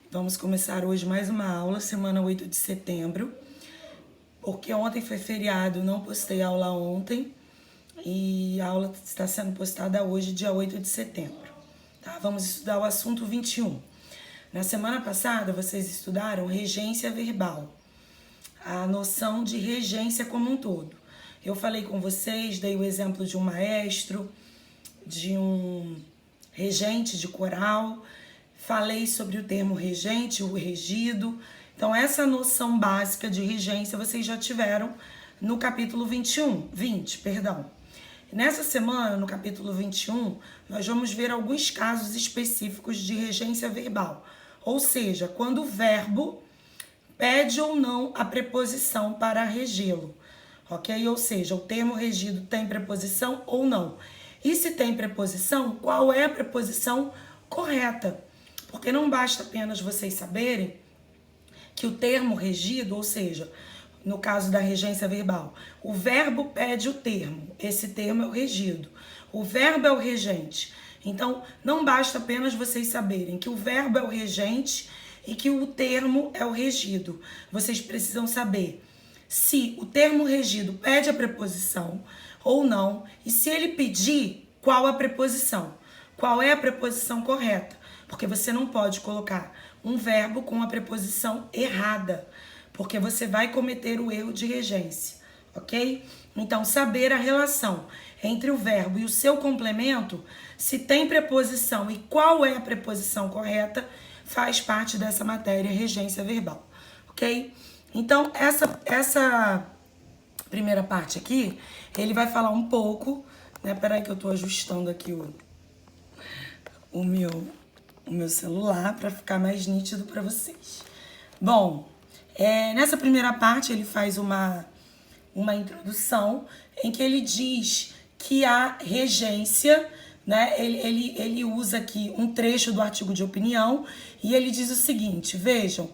Vamos começar hoje mais uma aula, semana 8 de setembro. Porque ontem foi feriado, não postei aula ontem. E a aula está sendo postada hoje, dia 8 de setembro. Tá? Vamos estudar o assunto 21. Na semana passada, vocês estudaram regência verbal. A noção de regência como um todo. Eu falei com vocês, dei o exemplo de um maestro, de um regente de coral. Falei sobre o termo regente, o regido. Então, essa noção básica de regência vocês já tiveram no capítulo 20. Nessa semana, no capítulo 21, nós vamos ver alguns casos específicos de regência verbal. Ou seja, quando o verbo pede ou não a preposição para regê-lo. Ok? Ou seja, o termo regido tem preposição ou não. E se tem preposição, qual é a preposição correta? Porque não basta apenas vocês saberem que o termo regido, ou seja, no caso da regência verbal, o verbo pede o termo, esse termo é o regido, o verbo é o regente. Então, não basta apenas vocês saberem que o verbo é o regente e que o termo é o regido. Vocês precisam saber se o termo regido pede a preposição ou não, e se ele pedir, qual a preposição, qual é a preposição correta. Porque você não pode colocar um verbo com a preposição errada, porque você vai cometer o erro de regência, ok? Então, saber a relação entre o verbo e o seu complemento, se tem preposição e qual é a preposição correta, faz parte dessa matéria regência verbal, ok? Então, essa primeira parte aqui, ele vai falar um pouco, né? Peraí que eu tô ajustando aqui o meu celular para ficar mais nítido para vocês. Bom, nessa primeira parte ele faz uma introdução em que ele diz que a regência, né, ele usa aqui um trecho do artigo de opinião e ele diz o seguinte, vejam,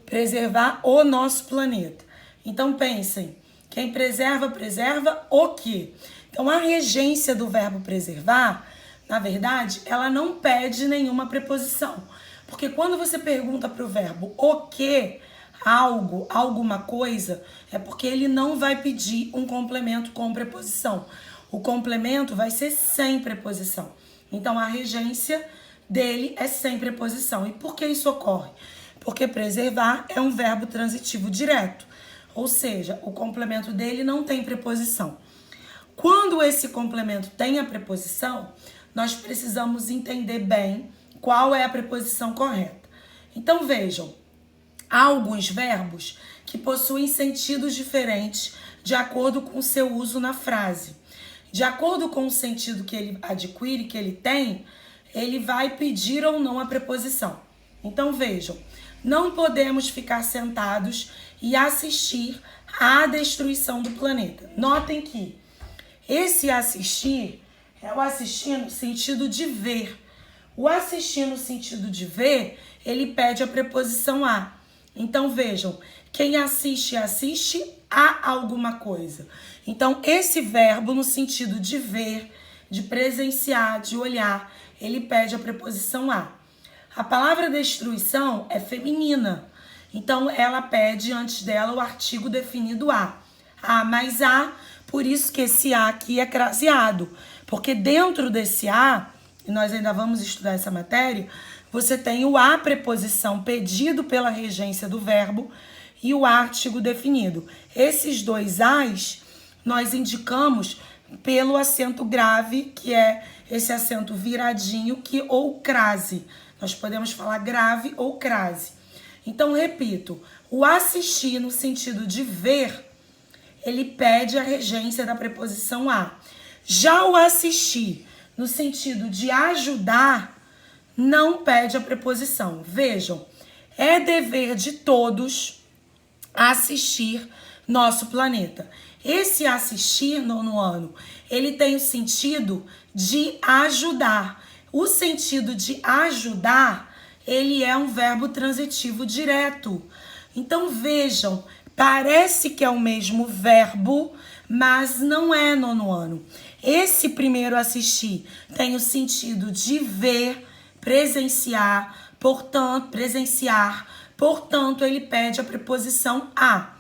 preservar o nosso planeta. Então pensem, quem preserva, preserva o quê? Então a regência do verbo preservar, na verdade, ela não pede nenhuma preposição. Porque quando você pergunta para o verbo o que, algo, alguma coisa, é porque ele não vai pedir um complemento com preposição. O complemento vai ser sem preposição. Então, a regência dele é sem preposição. E por que isso ocorre? Porque preservar é um verbo transitivo direto. Ou seja, o complemento dele não tem preposição. Quando esse complemento tem a preposição, nós precisamos entender bem qual é a preposição correta. Então, vejam, há alguns verbos que possuem sentidos diferentes de acordo com o seu uso na frase. De acordo com o sentido que ele adquire, que ele tem, ele vai pedir ou não a preposição. Então, vejam, não podemos ficar sentados e assistir à destruição do planeta. Notem que esse assistir é o assistir no sentido de ver. O assistir no sentido de ver, ele pede a preposição a. Então, vejam, quem assiste, assiste a alguma coisa. Então, esse verbo no sentido de ver, de presenciar, de olhar, ele pede a preposição a. A palavra destruição é feminina. Então, ela pede antes dela o artigo definido a. A mais a, por isso que esse a aqui é craseado. Porque dentro desse a, e nós ainda vamos estudar essa matéria, você tem o a preposição pedido pela regência do verbo e o artigo definido. Esses dois as nós indicamos pelo acento grave, que é esse acento viradinho ou crase. Nós podemos falar grave ou crase. Então, repito, o assistir no sentido de ver, ele pede a regência da preposição a. Já o assistir, no sentido de ajudar, não pede a preposição. Vejam, é dever de todos assistir nosso planeta. Esse assistir, nono ano, ele tem o sentido de ajudar. O sentido de ajudar, ele é um verbo transitivo direto. Então, vejam, parece que é o mesmo verbo, mas não é, nono ano. Esse primeiro assistir tem o sentido de ver, presenciar, portanto, ele pede a preposição a.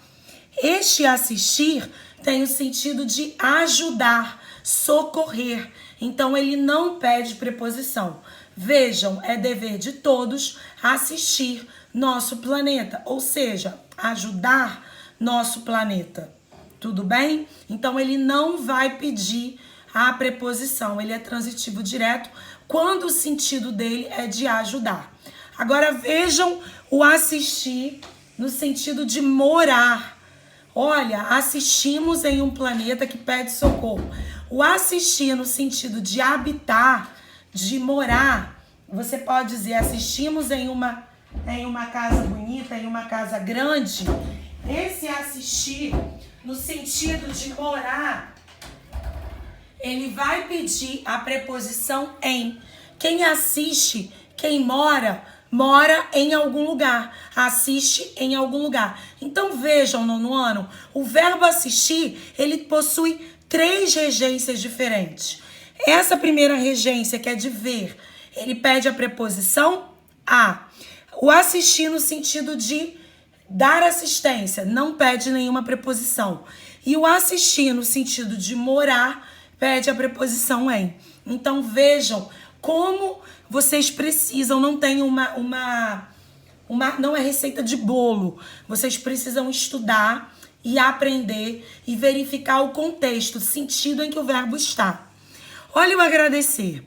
Este assistir tem o sentido de ajudar, socorrer. Então, ele não pede preposição. Vejam, é dever de todos assistir nosso planeta, ou seja, ajudar nosso planeta. Tudo bem? Então, ele não vai pedir a preposição. Ele é transitivo direto quando o sentido dele é de ajudar. Agora, vejam o assistir no sentido de morar. Olha, assistimos em um planeta que pede socorro. O assistir no sentido de habitar, de morar, você pode dizer assistimos em uma casa bonita, em uma casa grande. Esse assistir no sentido de morar, ele vai pedir a preposição em. Quem assiste, quem mora em algum lugar, assiste em algum lugar. Então vejam, nono ano, o verbo assistir, ele possui 3 regências diferentes. Essa primeira regência, que é de ver, ele pede a preposição a. O assistir no sentido de dar assistência, não pede nenhuma preposição. E o assistir no sentido de morar, pede a preposição em. Então vejam como vocês precisam, não tem não é receita de bolo. Vocês precisam estudar e aprender e verificar o contexto, o sentido em que o verbo está. Olha o agradecer.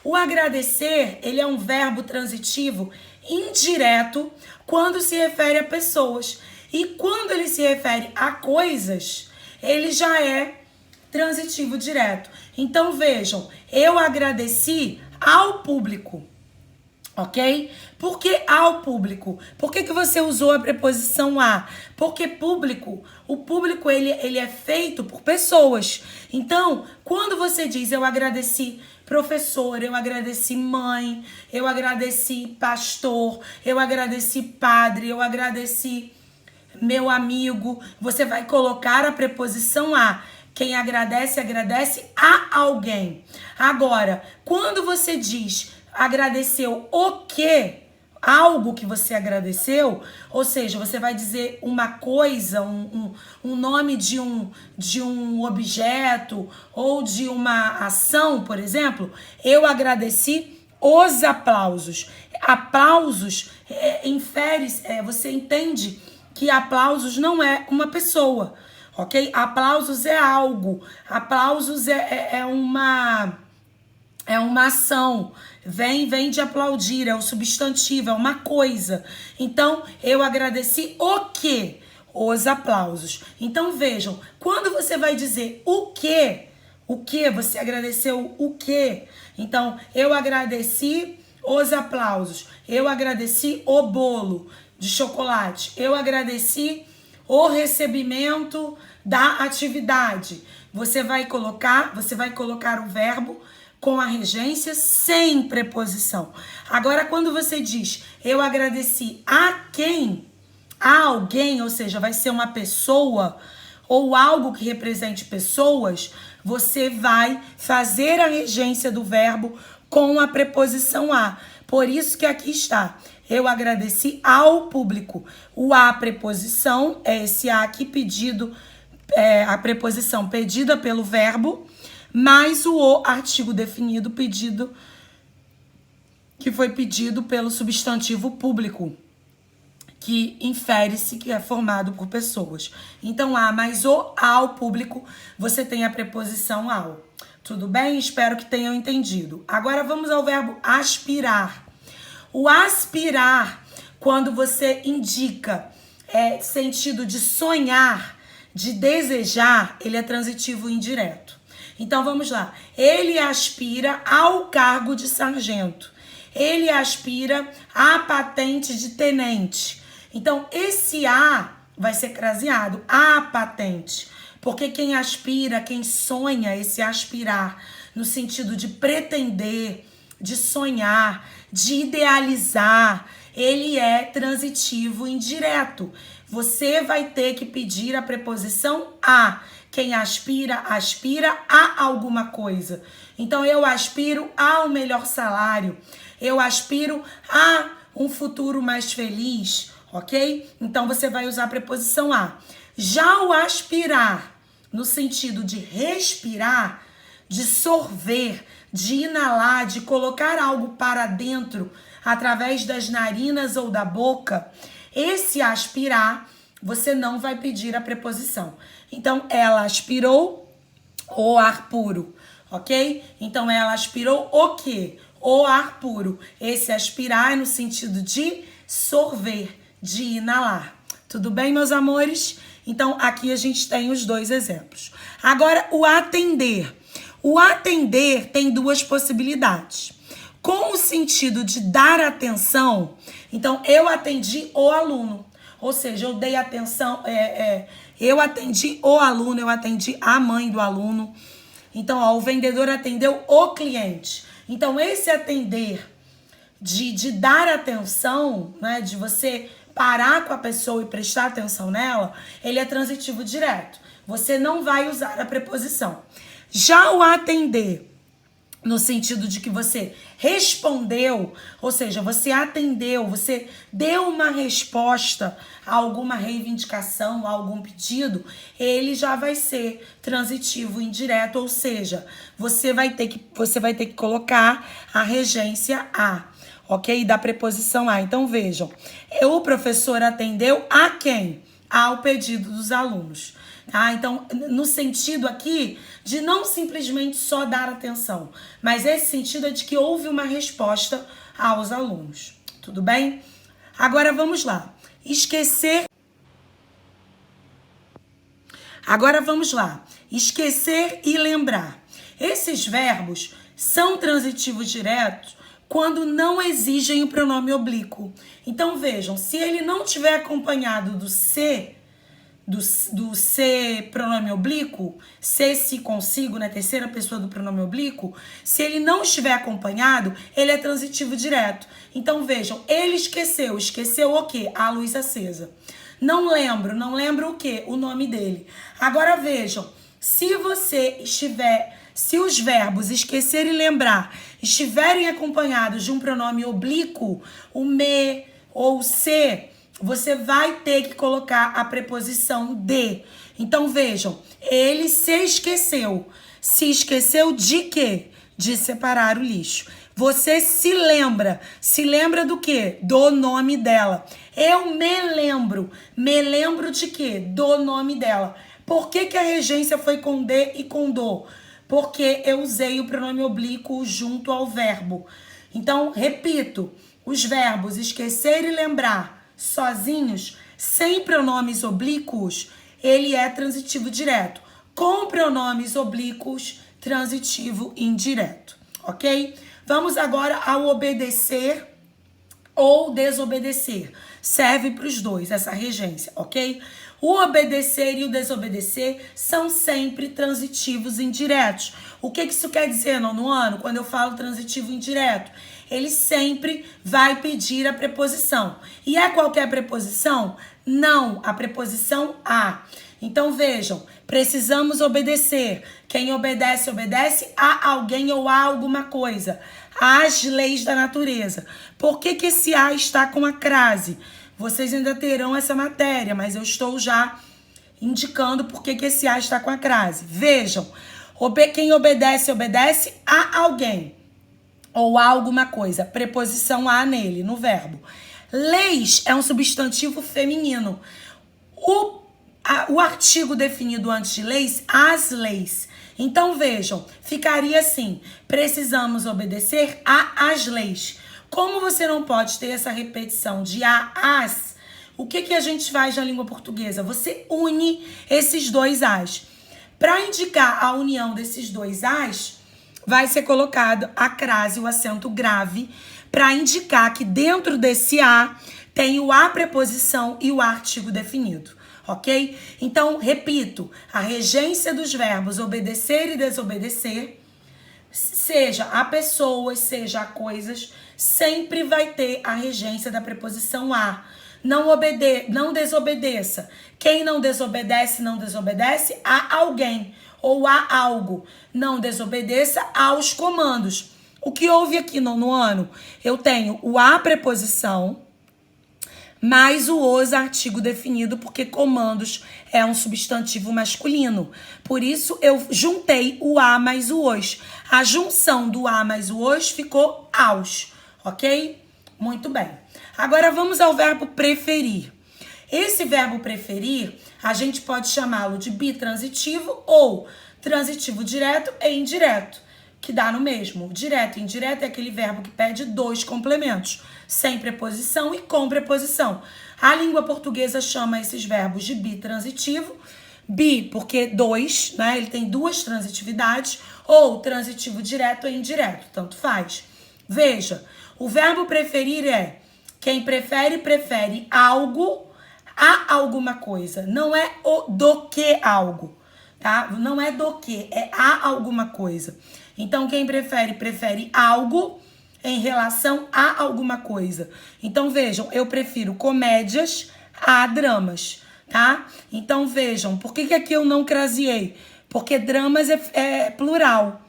O agradecer, ele é um verbo transitivo indireto quando se refere a pessoas. E quando ele se refere a coisas, ele já é transitivo direto. Então vejam, eu agradeci ao público, ok? Por que ao público? Por que você usou a preposição a? Porque o público ele é feito por pessoas. Então, quando você diz eu agradeci professor, eu agradeci mãe, eu agradeci pastor, eu agradeci padre, eu agradeci meu amigo, você vai colocar a preposição a. Quem agradece, agradece a alguém. Agora, quando você diz agradeceu o quê? Algo que você agradeceu, ou seja, você vai dizer uma coisa, um nome de um objeto ou de uma ação, por exemplo, eu agradeci os aplausos. Aplausos você entende que aplausos não é uma pessoa. Ok? Aplausos é algo. Aplausos é uma ação. Vem de aplaudir, é um substantivo, é uma coisa. Então, eu agradeci o quê? Os aplausos. Então, vejam, quando você vai dizer o quê? O quê? Você agradeceu o quê? Então, eu agradeci os aplausos. Eu agradeci o bolo de chocolate. Eu agradeci o recebimento da atividade. Você vai colocar o verbo com a regência sem preposição. Agora, quando você diz eu agradeci a quem? A alguém, ou seja, vai ser uma pessoa ou algo que represente pessoas, você vai fazer a regência do verbo com a preposição a. Por isso que aqui está. Eu agradeci ao público. O a preposição é esse a aqui pedido, a preposição pedida pelo verbo, mais o artigo definido pedido, que foi pedido pelo substantivo público, que infere-se que é formado por pessoas. Então, a mais o ao público, você tem a preposição ao. Tudo bem? Espero que tenham entendido. Agora vamos ao verbo aspirar. O aspirar, quando você indica sentido de sonhar, de desejar, ele é transitivo indireto. Então vamos lá. Ele aspira ao cargo de sargento. Ele aspira à patente de tenente. Então esse a vai ser craseado, a patente. Porque quem aspira, quem sonha, esse aspirar, no sentido de pretender, de sonhar, de idealizar, ele é transitivo indireto. Você vai ter que pedir a preposição a. Quem aspira, aspira a alguma coisa. Então, eu aspiro ao melhor salário. eu aspiro a um futuro mais feliz, ok? Então você vai usar a preposição a. Já o aspirar, no sentido de respirar, de sorver, de inalar, de colocar algo para dentro através das narinas ou da boca, esse aspirar, você não vai pedir a preposição. Então, ela aspirou o ar puro, ok? Então, ela aspirou o quê? O ar puro. Esse aspirar é no sentido de sorver, de inalar. Tudo bem, meus amores? Então, aqui a gente tem os dois exemplos. Agora, o atender. O atender tem duas possibilidades. Com o sentido de dar atenção, então, eu atendi o aluno. Ou seja, eu dei atenção, eu atendi o aluno, eu atendi a mãe do aluno. Então, ó, o vendedor atendeu o cliente. Então, esse atender de dar atenção, né, de você parar com a pessoa e prestar atenção nela, ele é transitivo direto. Você não vai usar a preposição. Já o atender, no sentido de que você respondeu, ou seja, você atendeu, você deu uma resposta a alguma reivindicação, a algum pedido, ele já vai ser transitivo indireto, ou seja, você vai ter que colocar a regência a, ok? Da preposição a. Então vejam, o professor atendeu a quem? Ao pedido dos alunos. Tá? Então, no sentido aqui de não simplesmente só dar atenção, mas esse sentido é de que houve uma resposta aos alunos. Tudo bem? Agora vamos lá. Esquecer. Agora vamos lá. Esquecer e lembrar. Esses verbos são transitivos diretos quando não exigem o pronome oblíquo. Então vejam, se ele não tiver acompanhado do se, do se pronome oblíquo, se consigo, na terceira pessoa do pronome oblíquo, se ele não estiver acompanhado, ele é transitivo direto. Então vejam, ele esqueceu o quê? A luz acesa. Não lembro o quê? O nome dele. Agora vejam, se os verbos esquecer e lembrar estiverem acompanhados de um pronome oblíquo, o me ou o se, você vai ter que colocar a preposição de. Então, vejam, ele se esqueceu. Se esqueceu de quê? De separar o lixo. Você se lembra. Se lembra do quê? Do nome dela. Eu me lembro. Me lembro de quê? Do nome dela. Por que a regência foi com de e com do? Porque eu usei o pronome oblíquo junto ao verbo. Então, repito, os verbos esquecer e lembrar sozinhos, sem pronomes oblíquos, ele é transitivo direto. Com pronomes oblíquos, transitivo indireto, ok? Vamos agora ao obedecer ou desobedecer. Serve para os dois, essa regência, ok? O obedecer e o desobedecer são sempre transitivos indiretos. O que isso quer dizer, nono ano, quando eu falo transitivo indireto? Ele sempre vai pedir a preposição. E é qualquer preposição? Não, a preposição a. Então vejam, precisamos obedecer. Quem obedece, obedece a alguém ou a alguma coisa. Às leis da natureza. Por que esse a está com a crase? Vocês ainda terão essa matéria, mas eu estou já indicando por que esse a está com a crase. Vejam, quem obedece, obedece a alguém ou a alguma coisa. Preposição a nele, no verbo. Leis é um substantivo feminino. O artigo definido antes de leis, as leis. Então, vejam, ficaria assim, precisamos obedecer às leis. Como você não pode ter essa repetição de as, o que a gente faz na língua portuguesa? Você une esses dois as. Para indicar a união desses dois as, vai ser colocado a crase, o acento grave, para indicar que dentro desse a tem o a preposição e o artigo definido, ok? Então, repito, a regência dos verbos obedecer e desobedecer, seja a pessoas, seja a coisas, sempre vai ter a regência da preposição a. Não desobedeça. Quem não desobedece a alguém ou a algo. Não desobedeça aos comandos. O que houve aqui no ano? Eu tenho o a preposição, mais o os artigo definido, porque comandos é um substantivo masculino. Por isso, eu juntei o a mais o os. A junção do a mais o os ficou aos, ok? Muito bem. Agora, vamos ao verbo preferir. Esse verbo preferir, a gente pode chamá-lo de bitransitivo ou transitivo direto e indireto, que dá no mesmo. Direto e indireto é aquele verbo que pede dois complementos, sem preposição e com preposição. A língua portuguesa chama esses verbos de bitransitivo. Bi, porque dois, né? Ele tem duas transitividades, ou transitivo direto e indireto, tanto faz. Veja, o verbo preferir é quem prefere, prefere algo a alguma coisa. Não é o do que algo, tá? Não é do que, é a alguma coisa. Então, quem prefere, prefere algo em relação a alguma coisa. Então, vejam, eu prefiro comédias a dramas, tá? Então, vejam, por que aqui eu não craseei? Porque dramas é plural.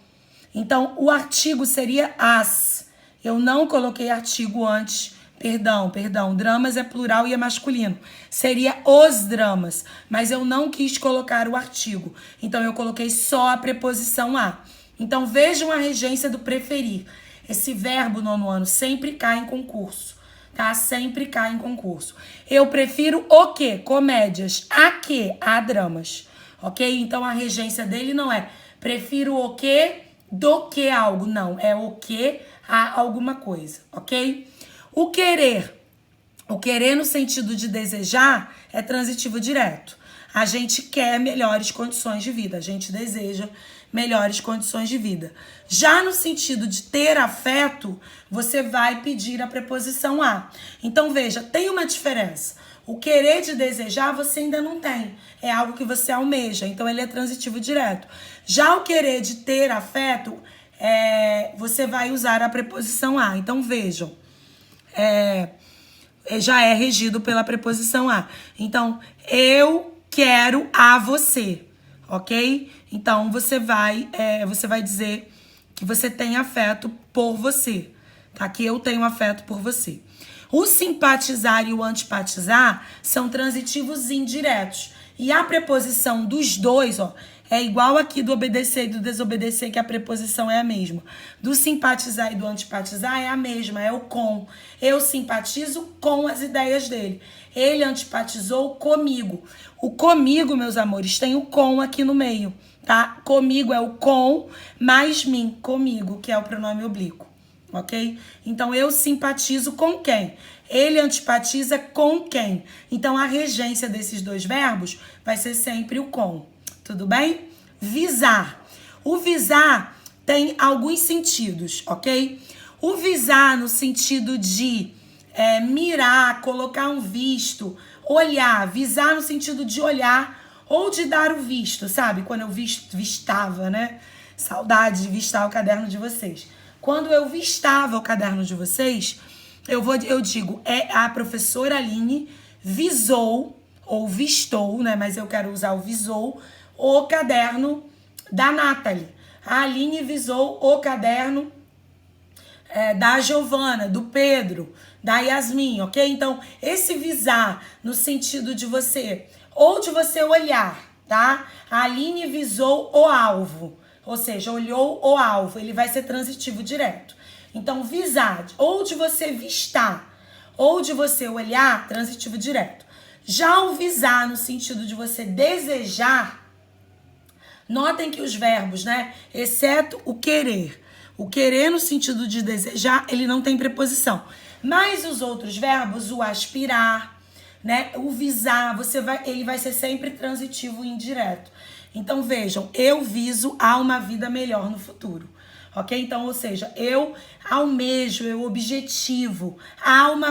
Então, o artigo seria as. Eu não coloquei artigo antes. Perdão. Dramas é plural e é masculino. Seria os dramas. Mas eu não quis colocar o artigo. Então, eu coloquei só a preposição a. Então, vejam a regência do preferir. Esse verbo no ano sempre cai em concurso, tá? Sempre cai em concurso. Eu prefiro o quê? Comédias. A quê? A dramas. Ok? Então, a regência dele não é prefiro o quê do que algo. Não, é o quê a alguma coisa, ok? O querer no sentido de desejar é transitivo direto. A gente quer melhores condições de vida, a gente deseja melhores condições de vida. Já no sentido de ter afeto, você vai pedir a preposição a. Então, veja, tem uma diferença. O querer de desejar você ainda não tem. É algo que você almeja, então ele é transitivo direto. Já o querer de ter afeto, você vai usar a preposição a. Então, vejam, já é regido pela preposição a. Então, eu quero a você, ok? Então, você vai dizer que você tem afeto por você, tá? Que eu tenho afeto por você. O simpatizar e o antipatizar são transitivos indiretos. E a preposição dos dois, ó, é igual aqui do obedecer e do desobedecer, que a preposição é a mesma. Do simpatizar e do antipatizar é a mesma, é o com. Eu simpatizo com as ideias dele. Ele antipatizou comigo. O comigo, meus amores, tem o com aqui no meio, tá? Comigo é o com mais mim, comigo, que é o pronome oblíquo, ok? Então, eu simpatizo com quem? Ele antipatiza com quem? Então, a regência desses dois verbos vai ser sempre o com. Tudo bem? Visar. O visar tem alguns sentidos, ok? O visar no sentido de mirar, colocar um visto, olhar. Visar no sentido de olhar ou de dar o visto, sabe? Quando eu vistava, né? Saudade de vistar o caderno de vocês. Quando eu vistava o caderno de vocês, eu digo, a professora Aline visou, ou vistou, né? Mas eu quero usar o visou, o caderno da Nathalie. A Aline visou o caderno da Giovana, do Pedro, da Yasmin, ok? Então, esse visar no sentido de você, ou de você olhar, tá? A Aline visou o alvo, ou seja, olhou o alvo, ele vai ser transitivo direto. Então, visar, ou de você vistar, ou de você olhar, transitivo direto. Já o visar no sentido de você desejar, notem que os verbos, né? Exceto o querer. O querer no sentido de desejar, ele não tem preposição. Mas os outros verbos, o aspirar, né? O visar, ele vai ser sempre transitivo e indireto. Então, vejam, eu viso a uma vida melhor no futuro. Ok? Então, ou seja, eu almejo, eu objetivo a uma